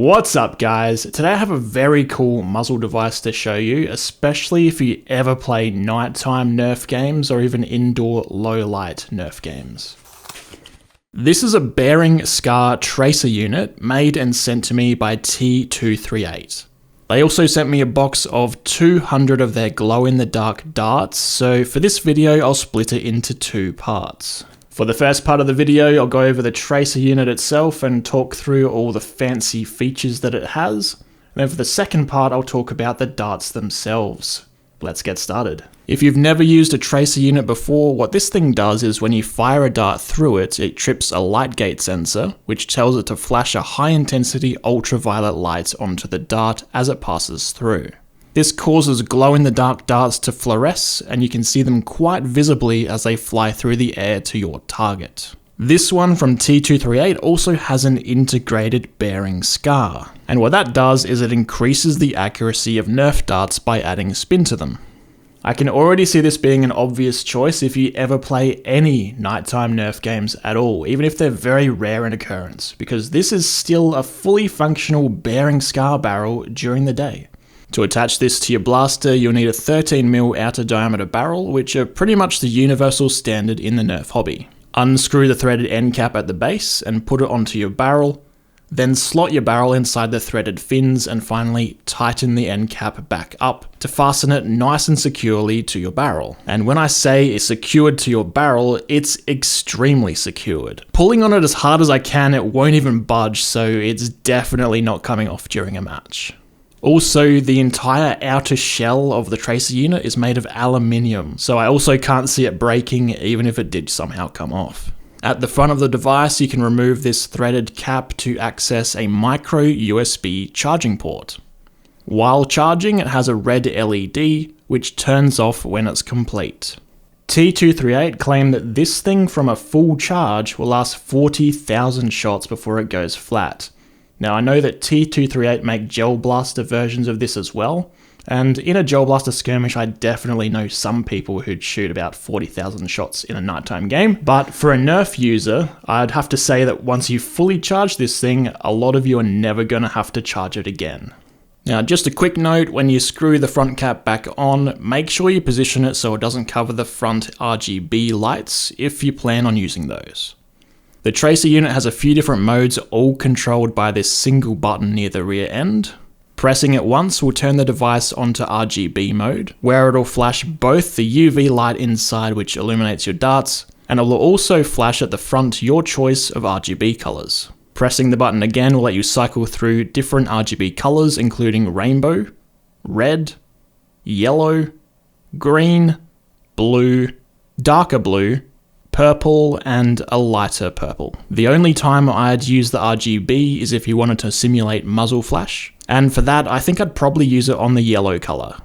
What's up guys? Today I have a very cool muzzle device to show you, especially if you ever play nighttime Nerf games or even indoor low light Nerf games. This is a bearing scar tracer unit made and sent to me by T238. They also sent me a box of 200 of their glow in the dark darts, so for this video I'll split it into two parts. For the first part of the video, I'll go over the tracer unit itself and talk through all the fancy features that it has. And then for the second part, I'll talk about the darts themselves. Let's get started. If you've never used a tracer unit before, what this thing does is when you fire a dart through it, it trips a light gate sensor, which tells it to flash a high intensity ultraviolet light onto the dart as it passes through. This causes glow-in-the-dark darts to fluoresce, and you can see them quite visibly as they fly through the air to your target. This one from T238 also has an integrated bearing scar, and what that does is it increases the accuracy of Nerf darts by adding spin to them. I can already see this being an obvious choice if you ever play any nighttime Nerf games at all, even if they're very rare in occurrence, because this is still a fully functional bearing scar barrel during the day. To attach this to your blaster, you'll need a 13mm outer diameter barrel, which are pretty much the universal standard in the Nerf hobby. Unscrew the threaded end cap at the base and put it onto your barrel, then slot your barrel inside the threaded fins and finally tighten the end cap back up to fasten it nice and securely to your barrel. And when I say it's secured to your barrel, it's extremely secured. Pulling on it as hard as I can, it won't even budge, so it's definitely not coming off during a match. Also, the entire outer shell of the tracer unit is made of aluminium, so I also can't see it breaking even if it did somehow come off. At the front of the device, you can remove this threaded cap to access a micro USB charging port. While charging, it has a red LED, which turns off when it's complete. T238 claim that this thing from a full charge will last 40,000 shots before it goes flat. Now I know that T238 make gel blaster versions of this as well, and in a gel blaster skirmish I definitely know some people who'd shoot about 40,000 shots in a nighttime game, but for a Nerf user, I'd have to say that once you fully charge this thing, a lot of you are never going to have to charge it again. Now just a quick note, when you screw the front cap back on, make sure you position it so it doesn't cover the front RGB lights if you plan on using those. The tracer unit has a few different modes, all controlled by this single button near the rear end. Pressing it once will turn the device onto RGB mode, where it'll flash both the UV light inside which illuminates your darts, and it will also flash at the front your choice of RGB colors. Pressing the button again will let you cycle through different RGB colors including rainbow, red, yellow, green, blue, darker blue, purple, and a lighter purple. The only time I'd use the RGB is if you wanted to simulate muzzle flash, and for that I think I'd probably use it on the yellow color.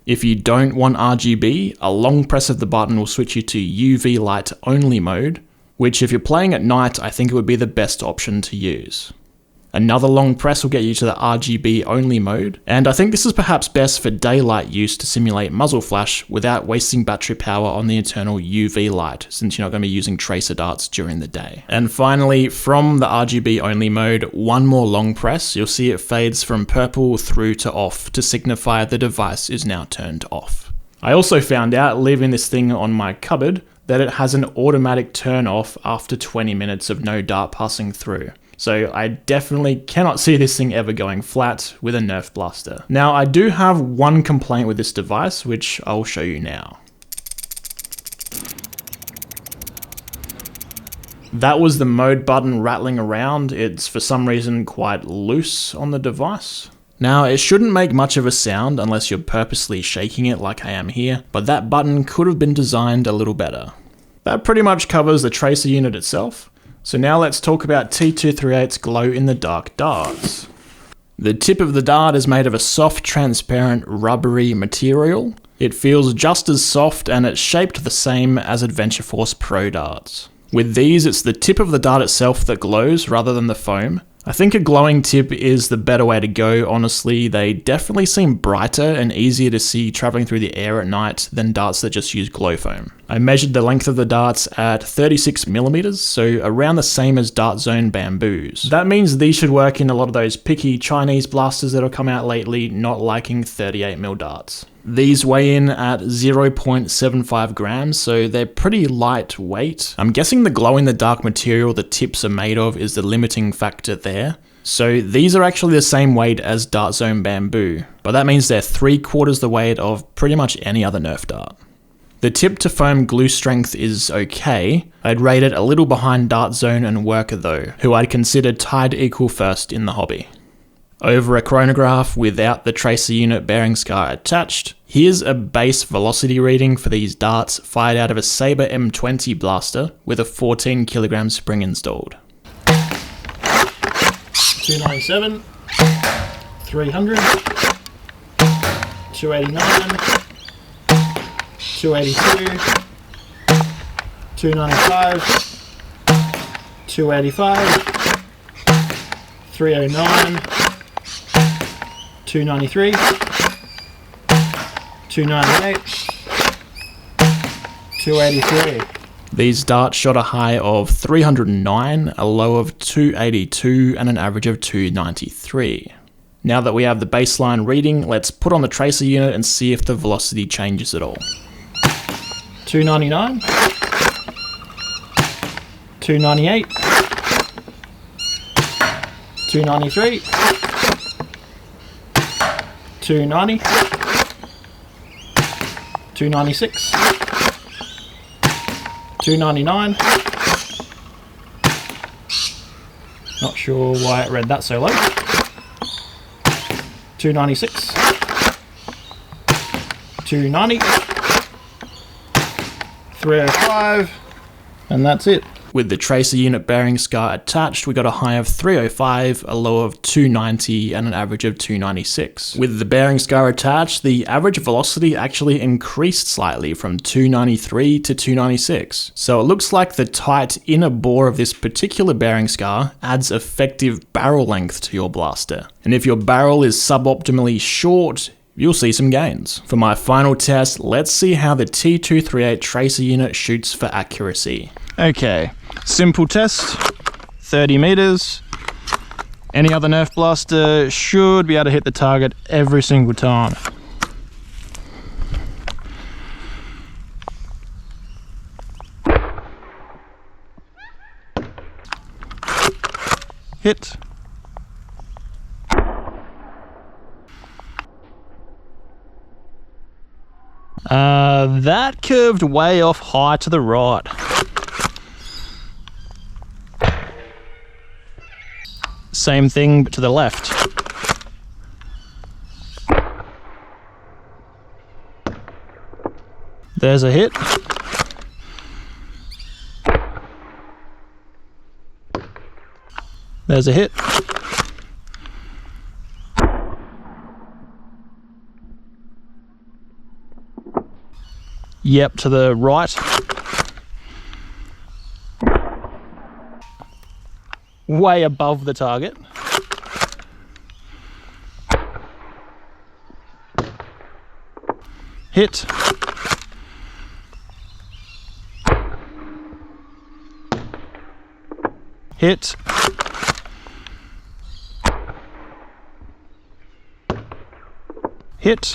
If you don't want RGB, a long press of the button will switch you to UV light only mode, which if you're playing at night I think it would be the best option to use. Another long press will get you to the RGB only mode, and I think this is perhaps best for daylight use to simulate muzzle flash without wasting battery power on the eternal UV light, since you're not going to be using tracer darts during the day. And finally, from the RGB only mode, one more long press, you'll see it fades from purple through to off to signify the device is now turned off. I also found out, leaving this thing on my cupboard, that it has an automatic turn off after 20 minutes of no dart passing through. So I definitely cannot see this thing ever going flat with a Nerf blaster. Now I do have one complaint with this device, which I'll show you now. That was the mode button rattling around. It's for some reason quite loose on the device. Now it shouldn't make much of a sound unless you're purposely shaking it like I am here, but that button could have been designed a little better. That pretty much covers the tracer unit itself. So now let's talk about T238's glow-in-the-dark darts. The tip of the dart is made of a soft, transparent, rubbery material. It feels just as soft and it's shaped the same as Adventure Force Pro darts. With these, it's the tip of the dart itself that glows rather than the foam, I think a glowing tip is the better way to go, honestly. They definitely seem brighter and easier to see traveling through the air at night than darts that just use glow foam. I measured the length of the darts at 36mm, so around the same as Dart Zone bamboos. That means these should work in a lot of those picky Chinese blasters that have come out lately, not liking 38mm darts. These weigh in at 0.75 grams, so they're pretty lightweight. I'm guessing the glow-in-the-dark material the tips are made of is the limiting factor there. So these are actually the same weight as Dart Zone bamboo, but that means they're 3/4 the weight of pretty much any other Nerf dart. The tip to foam glue strength is okay. I'd rate it a little behind Dart Zone and Worker though, who I'd consider tied equal first in the hobby. Over a chronograph without the tracer unit bearing scar attached, here's a base velocity reading for these darts fired out of a Sabre M20 blaster with a 14kg spring installed. 297, 300, 289, 282, 295, 285, 309, 293, 298, 283. These darts shot a high of 309, a low of 282, and an average of 293. Now that we have the baseline reading, let's put on the tracer unit and see if the velocity changes at all. 299, 298, 293, 290, 296, 299. Not sure why it read that so low. 296, 290, 305, and that's it. With the tracer unit bearing scar attached, we got a high of 305, a low of 290, and an average of 296. With the bearing scar attached, the average velocity actually increased slightly from 293 to 296. So it looks like the tight inner bore of this particular bearing scar adds effective barrel length to your blaster. And if your barrel is suboptimally short, you'll see some gains. For my final test, let's see how the T238 tracer unit shoots for accuracy. Okay, simple test, 30 meters. Any other Nerf blaster should be able to hit the target every single time. Hit. That curved way off high to the right. Same thing but to the left. There's a hit. There's a hit. Yep, to the right. Way above the target. Hit. Hit. Hit.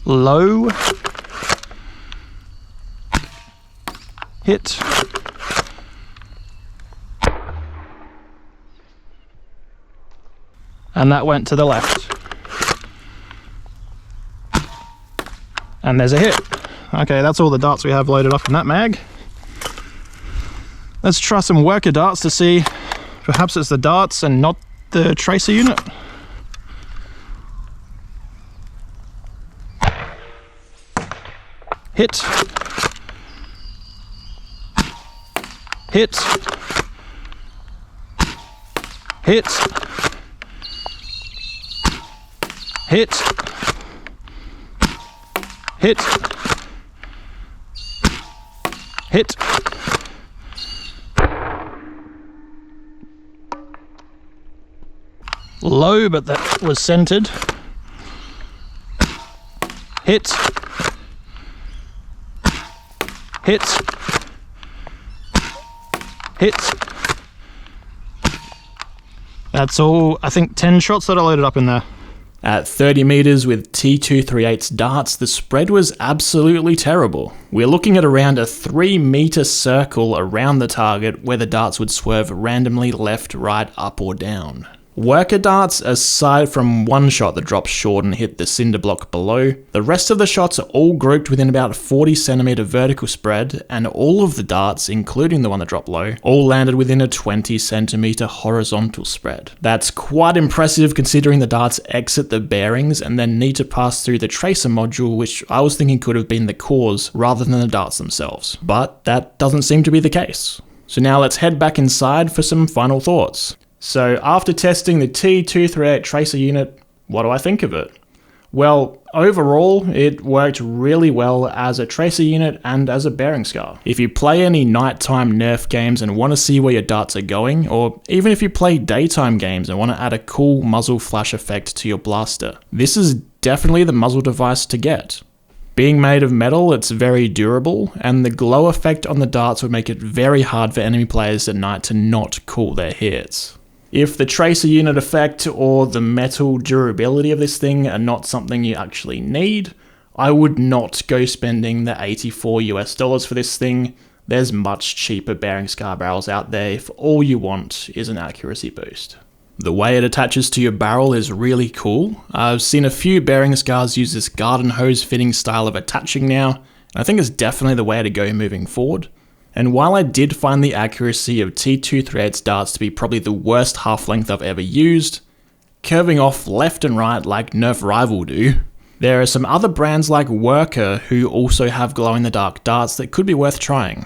Low. Hit. And that went to the left. And there's a hit. Okay, that's all the darts we have loaded up in that mag. Let's try some worker darts to see, perhaps it's the darts and not the tracer unit. Hit. Hit. Hit. Hit. Hit. Hit. Low, but that was centered. Hit. Hit. Hit. That's all, I think 10 shots that I loaded up in there. At 30 meters with T238's darts, the spread was absolutely terrible. We're looking at around a 3-meter circle around the target where the darts would swerve randomly left, right, up or down. Worker darts, aside from one shot that dropped short and hit the cinder block below, the rest of the shots are all grouped within about a 40cm vertical spread, and all of the darts, including the one that dropped low, all landed within a 20cm horizontal spread. That's quite impressive considering the darts exit the bearings and then need to pass through the tracer module, which I was thinking could have been the cause rather than the darts themselves. But that doesn't seem to be the case. So now let's head back inside for some final thoughts. So after testing the T238 tracer unit, what do I think of it? Well, overall, it worked really well as a tracer unit and as a bearing scar. If you play any nighttime Nerf games and want to see where your darts are going, or even if you play daytime games and want to add a cool muzzle flash effect to your blaster, this is definitely the muzzle device to get. Being made of metal, it's very durable, and the glow effect on the darts would make it very hard for enemy players at night to not cool their hits. If the tracer unit effect or the metal durability of this thing are not something you actually need, I would not go spending the $84 for this thing. There's much cheaper bearing scar barrels out there if all you want is an accuracy boost. The way it attaches to your barrel is really cool. I've seen a few bearing scars use this garden hose fitting style of attaching now, and I think it's definitely the way to go moving forward. And while I did find the accuracy of T238's darts to be probably the worst half length I've ever used, curving off left and right like Nerf Rival do, there are some other brands like Worker who also have glow-in-the-dark darts that could be worth trying.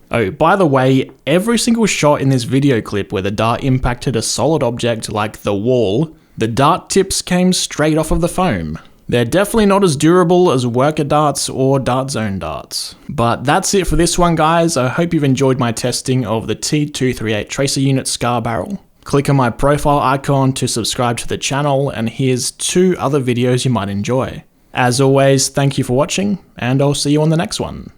Oh, by the way, every single shot in this video clip where the dart impacted a solid object like the wall, the dart tips came straight off of the foam. They're definitely not as durable as Worker darts or Dart Zone darts. But that's it for this one, guys. I hope you've enjoyed my testing of the T238 Tracer Unit Scar Barrel. Click on my profile icon to subscribe to the channel, and here's 2 other videos you might enjoy. As always, thank you for watching, and I'll see you on the next one.